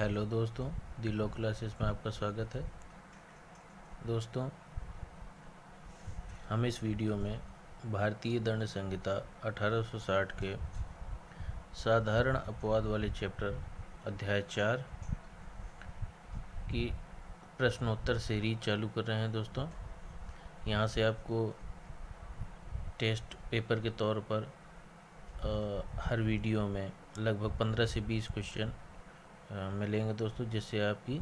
Hello दोस्तों, the law classes में आपका स्वागत है। दोस्तों, हम इस वीडियो में भारतीय दंड संहिता 1860 के साधारण अपवाद वाले चैप्टर अध्याय 4 की प्रश्नोत्तर सीरीज चालू कर रहे हैं। दोस्तों, यहाँ से आपको टेस्ट पेपर के तौर पर हर वीडियो में लगभग 15 से 20 क्वेश्चन मिलेंगे दोस्तों, जिससे आपकी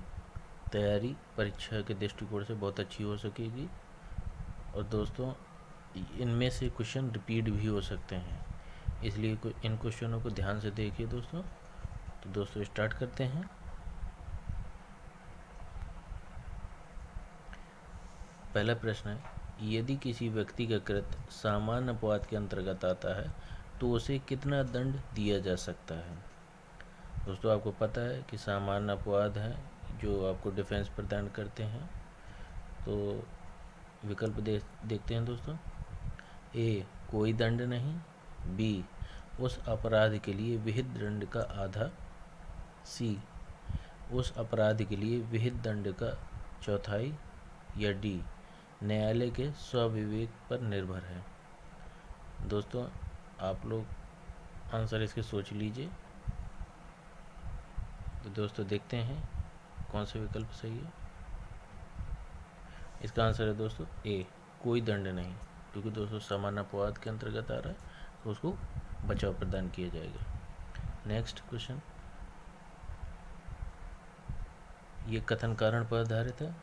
तैयारी परीक्षा के दृष्टिकोण से बहुत अच्छी हो सकेगी। और दोस्तों, इनमें से क्वेश्चन रिपीट भी हो सकते हैं, इसलिए इन क्वेश्चनों को ध्यान से देखिए दोस्तों। तो दोस्तों, स्टार्ट करते हैं। पहला प्रश्न है, यदि किसी व्यक्ति का कृत्य सामान्य अपवाद के अंतर्गत आता है तो उसे कितना दंड दिया जा सकता है। दोस्तों, आपको पता है कि सामान्य अपवाद है जो आपको डिफेंस प्रदान करते हैं। तो विकल्प देखते हैं दोस्तों। ए, कोई दंड नहीं। बी, उस अपराध के लिए विहित दंड का आधा। सी, उस अपराध के लिए विहित दंड का चौथाई। या डी, न्यायालय के स्वविवेक पर निर्भर है। दोस्तों, आप लोग आंसर इसके सोच लीजिए। तो दोस्तों, देखते हैं कौन सा विकल्प सही है। इसका आंसर है दोस्तों ए, कोई दंड नहीं, क्योंकि दोस्तों सामान्य अपवाद के अंतर्गत आ रहा है तो उसको बचाव प्रदान किया जाएगा। नेक्स्ट क्वेश्चन, ये कथन कारण पर आधारित है।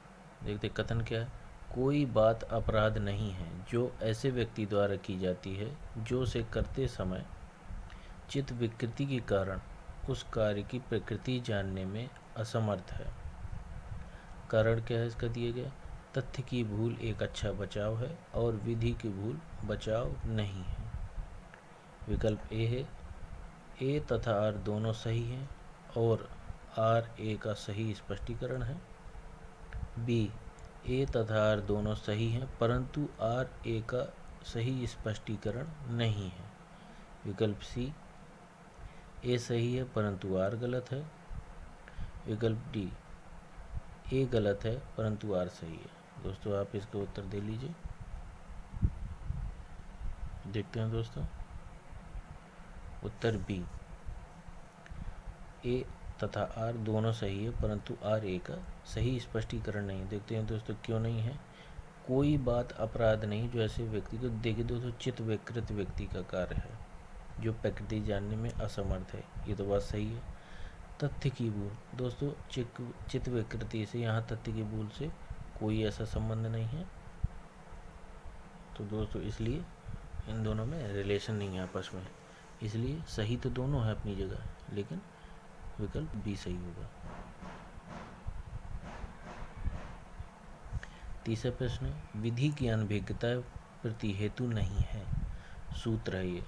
देखते कथन क्या है। कोई बात अपराध नहीं है जो ऐसे व्यक्ति द्वारा की जाती है जो उसे करते समय चित्त विकृति के कारण उस कार्य की प्रकृति जानने में असमर्थ है। कारण क्या है इसका दिया गया। तथ्य की भूल एक अच्छा बचाव है और विधि की भूल बचाव नहीं है। विकल्प ए है, ए तथा आर दोनों सही हैं और आर ए का सही स्पष्टीकरण है। बी, ए तथा आर दोनों सही हैं परंतु आर ए का सही स्पष्टीकरण नहीं है। विकल्प सी, ए सही है परंतु आर गलत है। विकल्प डी, ए गलत है परंतु आर सही है। दोस्तों, आप इसका उत्तर दे लीजिए। देखते हैं दोस्तों, उत्तर बी, ए तथा आर दोनों सही है परंतु आर ए का सही स्पष्टीकरण नहीं। देखते हैं दोस्तों क्यों नहीं है। कोई बात अपराध नहीं जो ऐसे व्यक्ति को, देखिए दोस्तों, चित्त विकृत व्यक्ति का कार्य है जो प्रकृति जानने में असमर्थ है, ये तो बात सही है। तथ्य की भूल, दोस्तों चित्त विकृति से यहाँ तथ्य की भूल से कोई ऐसा संबंध नहीं है। तो दोस्तों, इसलिए इन दोनों में रिलेशन नहीं है आपस में, इसलिए सही तो दोनों है अपनी जगह, लेकिन विकल्प बी सही होगा। तीसरा प्रश्न है, विधि की अनभिज्ञता प्रति हेतु नहीं है, सूत्र है ये।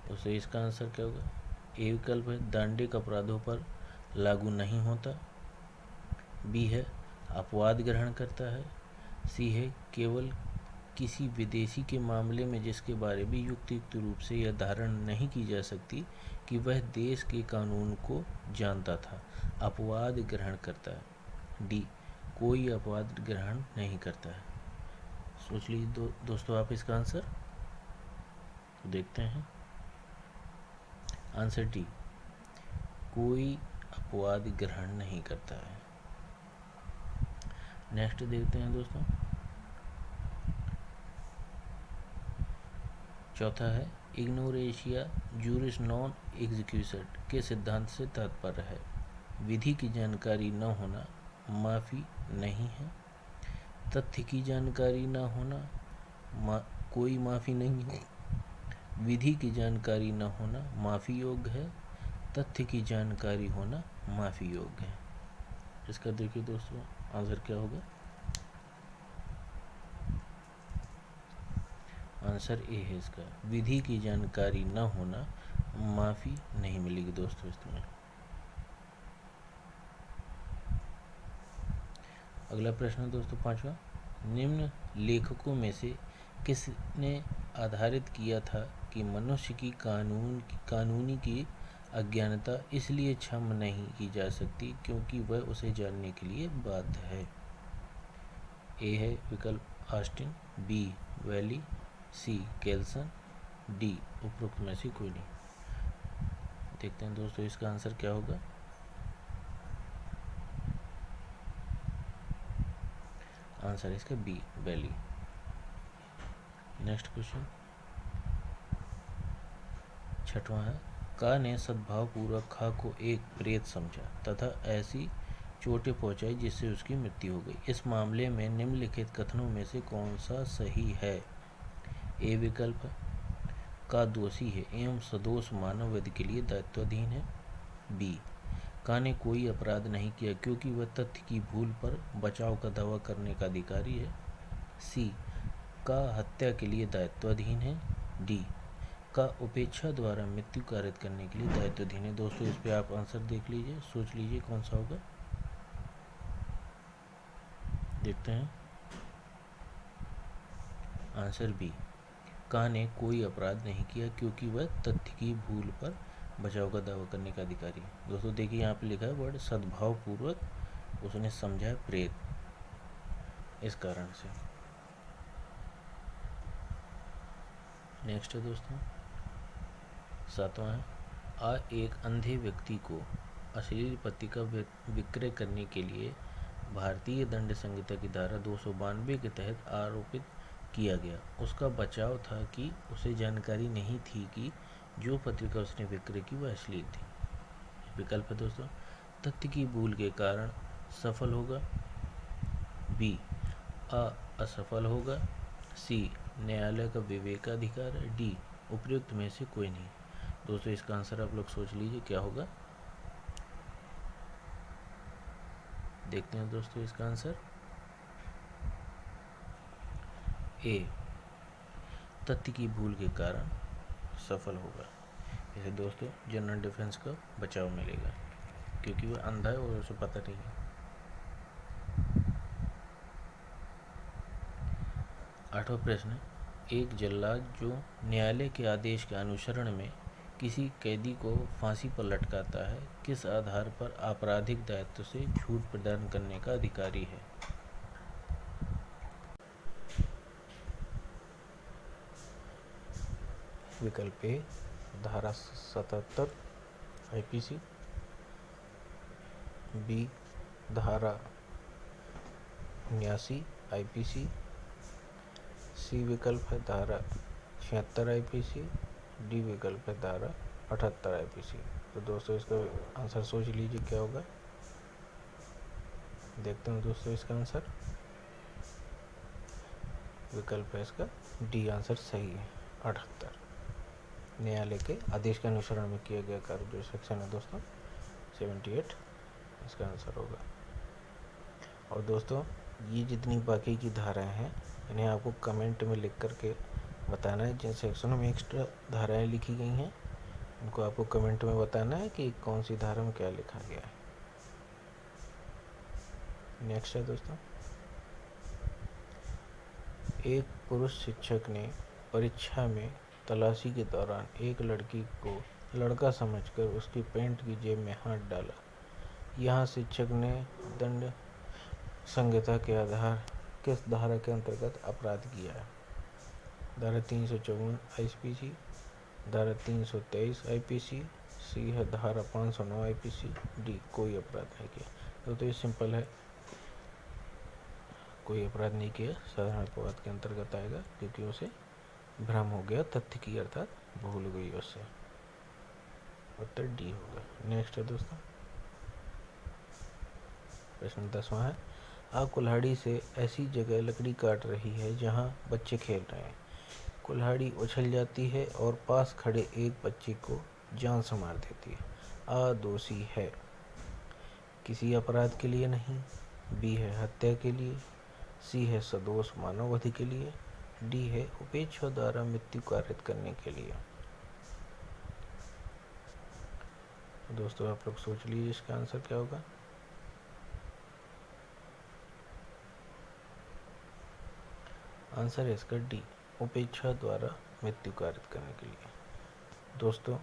तो इसका आंसर क्या होगा। ए विकल्प है, दंडिक अपराधों पर लागू नहीं होता। बी है, अपवाद ग्रहण करता है। सी है, केवल किसी विदेशी के मामले में जिसके बारे में युक्त रूप से यह धारण नहीं की जा सकती कि वह देश के कानून को जानता था, अपवाद ग्रहण करता है। डी, कोई अपवाद ग्रहण नहीं करता है। सोच लीजिए दोस्तों आप इसका आंसर। तो देखते हैं आंसर डी, कोई अपवाद ग्रहण नहीं करता है। नेक्स्ट देखते हैं दोस्तों, चौथा है, इग्नोरेशिया जूरिस नॉन एग्जीक्यूशन के सिद्धांत से तात्पर्य है विधि की जानकारी न होना माफ़ी नहीं है। तथ्य की जानकारी न होना कोई माफ़ी नहीं है। विधि की जानकारी न होना माफ़ी योग्य है। तथ्य की जानकारी होना माफ़ी योग्य है। इसका देखिए दोस्तों आंसर क्या होगा। आंसर ए है इसका, विधि की जानकारी न होना माफ़ी नहीं मिलेगी दोस्तों इसमें। अगला प्रश्न दोस्तों पांचवा, निम्न लेखकों में से किसने आधारित किया था कि मनुष्य की कानूनी की अज्ञानता इसलिए क्षम नहीं की जा सकती क्योंकि वह उसे जानने के लिए बाध्य है। ए है विकल्प ऑस्टिन, बी वैली, सी केल्सन, डी उपरोक्त में से कोई नहीं। देखते हैं दोस्तों इसका आंसर क्या होगा। आंसर इसका बी वैली। नेक्स्ट क्वेश्चन 6वां है, का ने सद्भावपूर्वक खा को एक प्रेत समझा तथा ऐसी चोटें पहुंचाई जिससे उसकी मृत्यु हो गई। इस मामले में निम्नलिखित कथनों में से कौन सा सही है। ए विकल्प का दोषी है एवं सदोष मानव वध के लिए दायित्वाधीन है। बी का ने कोई अपराध नहीं किया क्योंकि वह तथ्य की भूल पर बचाव का दावा करने का अधिकारी है। सी का हत्या के लिए दायित्वाधीन है। डी का उपेक्षा द्वारा मृत्यु कारित करने के लिए दायित्वाधीन है। दोस्तों इस पे आप आंसर देख लीजिए, सोच लीजिए कौन सा होगा। देखते हैं आंसर बी, का ने कोई अपराध नहीं किया क्योंकि वह तथ्य की भूल पर बचाव का दावा करने का अधिकारी है। दोस्तों देखिए यहाँ पे लिखा है वर्ड सद्भावपूर्वक उसने समझा प्रेत, इस कारण से। नेक्स्ट है दोस्तों 7वां है, एक अंधे व्यक्ति को अश्लील पत्रिका विक्रय करने के लिए भारतीय दंड संहिता की धारा 292 के तहत आरोपित किया गया। उसका बचाव था कि उसे जानकारी नहीं थी कि जो पत्रिका उसने विक्रय की वह अश्लील थी। विकल्प है दोस्तों, तथ्य की भूल के कारण सफल होगा। बी असफल होगा। सी न्यायालय का विवेकाधिकार है। डी उपयुक्त में से कोई नहीं। दोस्तों इसका आंसर आप लोग सोच लीजिए क्या होगा। देखते हैं दोस्तों इसका आंसर ए, तथ्य की भूल के कारण सफल होगा। इसे दोस्तों जनरल डिफेंस का बचाव मिलेगा क्योंकि वह अंधा है और उसे पता नहीं है। 8वां प्रश्न है, एक जल्लाद जो न्यायालय के आदेश के अनुसरण में किसी कैदी को फांसी पर लटकाता है किस आधार पर आपराधिक दायित्व से छूट प्रदान करने का अधिकारी है। विकल्प ए धारा 77 आईपीसी, बी धारा 79 आईपीसी, सी विकल्प है धारा 76 आईपीसी, डी विकल्प है धारा 78 आईपीसी। तो दोस्तों इसका आंसर सोच लीजिए क्या होगा। देखते हैं दोस्तों इसका आंसर, विकल्प है इसका डी आंसर सही है 78। न्यायालय के आदेश के अनुसरण में किया गया कार्य जो सेक्शन है दोस्तों 78 इसका आंसर होगा। और दोस्तों ये जितनी बाकी की धाराएं हैं इन्हें आपको कमेंट में लिख करके बताना है। जिन सेक्शनों में एक्स्ट्रा धाराएं लिखी गई हैं उनको आपको कमेंट में बताना है कि कौन सी धारा में क्या लिखा गया है। नेक्स्ट है दोस्तों, एक पुरुष शिक्षक ने परीक्षा में तलाशी के दौरान एक लड़की को लड़का समझकर उसकी पैंट की जेब में हाथ डाला। यहाँ शिक्षक ने दंड संहिता के आधार किस धारा के अंतर्गत अपराध किया है। धारा 354 आईपीसी, धारा 323 आईपीसी, सी है धारा 509 आईपीसी, डी कोई अपराध नहीं किया। तो ये सिंपल है, कोई अपराध नहीं किया, साधारण अपराध के अंतर्गत आएगा क्योंकि उसे भ्रम हो गया तथ्य की अर्थात भूल गई उससे। उत्तर डी होगा। नेक्स्ट है दोस्तों प्रश्न 10वां है, कुल्हाड़ी से ऐसी जगह लकड़ी काट रही है जहां बच्चे खेल रहे हैं। कुल्हाड़ी उछल जाती है और पास खड़े एक बच्चे को जान से मार देती है। दोषी है, किसी अपराध के लिए नहीं। बी है हत्या के लिए। सी है सदोष मानववध के लिए। डी है उपेक्षा द्वारा मृत्यु कारित करने के लिए। दोस्तों आप लोग सोच लीजिए इसका आंसर क्या होगा। आंसर है इसका डी, उपेक्षा द्वारा मृत्यु कारित करने के लिए। दोस्तों